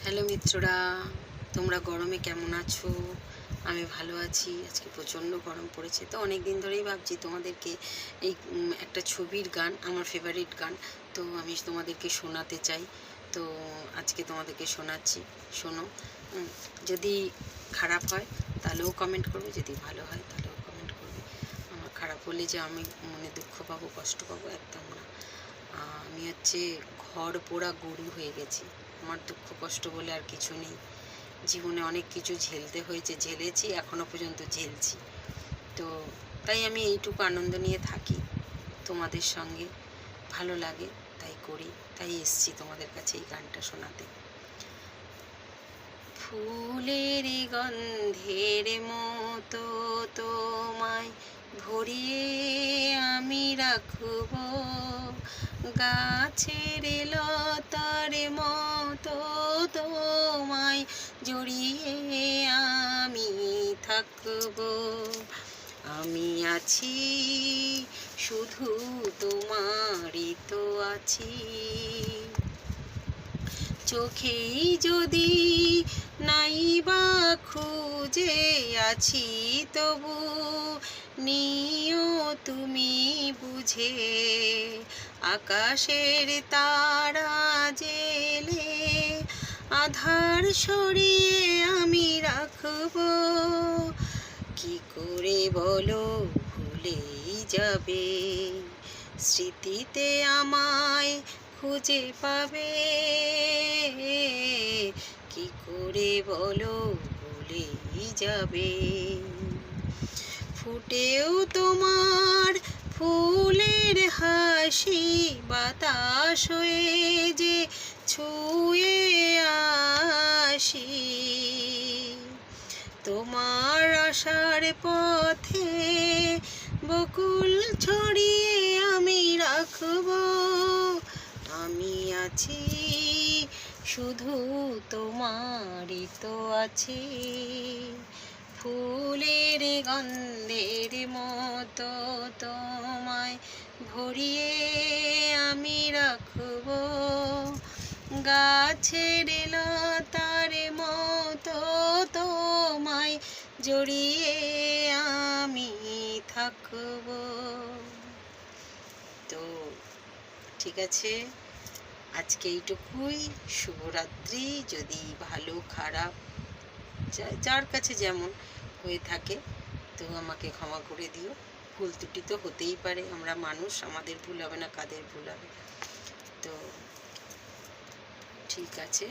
Hello মিত্ররা, তোমরা গরমে কেমন আছো? আমি ভালো আছি। আজকে প্রচণ্ড গরম পড়েছে, তো অনেক দিন ধরেই ভাবছি তোমাদেরকে এই একটা ছবির গান, আমার ফেভারিট গান, তো আমি তোমাদেরকে শোনাতে চাই। তো আজকে তোমাদেরকে শোনাচ্ছি, শোনো। যদি খারাপ হয় তাহলেও কমেন্ট করবে, যদি ভালো হয় তাহলেও কমেন্ট করবে। আমার খারাপ হলে যে আমি মনে দুঃখ পাবো, কষ্ট পাবো, একদম না। আমি হচ্ছে ঘর পোড়া গরু হয়ে গেছি। আমার দুঃখ কষ্ট বলে আর কিছু নেই। জীবনে অনেক কিছু ঝেলতে হয়েছে, ঝেলেছি, এখনো পর্যন্ত ঝেলছি। তো তাই আমি এইটুকু আনন্দ নিয়ে থাকি তোমাদের সঙ্গে, ভালো লাগে তাই করি, তাই এসছি তোমাদের কাছে এই গানটা শোনাতে। ফুলের গন্ধের মতো তোমায় ভরিয়ে আমি রাখব, গাছের লতার মতো তোমায় জড়িয়ে আমি থাকব। আমি আছি, শুধু তোমারই তো আছি। চোখেই যদি নাই বা খুঁজে আছি, তবু নিও তুমি বুঝে। আকাশের তারা জেলে আধার সরিয়ে আমি রাখব। কি করে বলো ভুলেই যাবে, স্মৃতিতে আমায় খুঁজে পাবে। কি করে বলো ভুলেই যাবে, ফুটেও তোমার ফুলের হাসি বাতাস হয়ে যে ছুঁয়ে আসি। তোমার আসার পথে বকুল ছড়িয়ে আমি রাখব। আমি আছি, শুধু তোমারই তো আছি। ফুলের গন্ধের মতো তোমায় ভরিয়ে আমি রাখব, গাছের লতার মতো তোমায় জড়িয়ে আমি থাকব। তো ঠিক আছে, আজকে এইটুকুই। শুভরাত্রি। যদি ভালো খারাপ যার কাছে যেমন হয়ে থাকে তো আমাকে ক্ষমা করে দিও। ভুল ত্রুটি তো হতেই পারে, আমরা মানুষ, আমাদের ভুল হবে না, কাদের ভুল হবে। তো ঠিক আছে।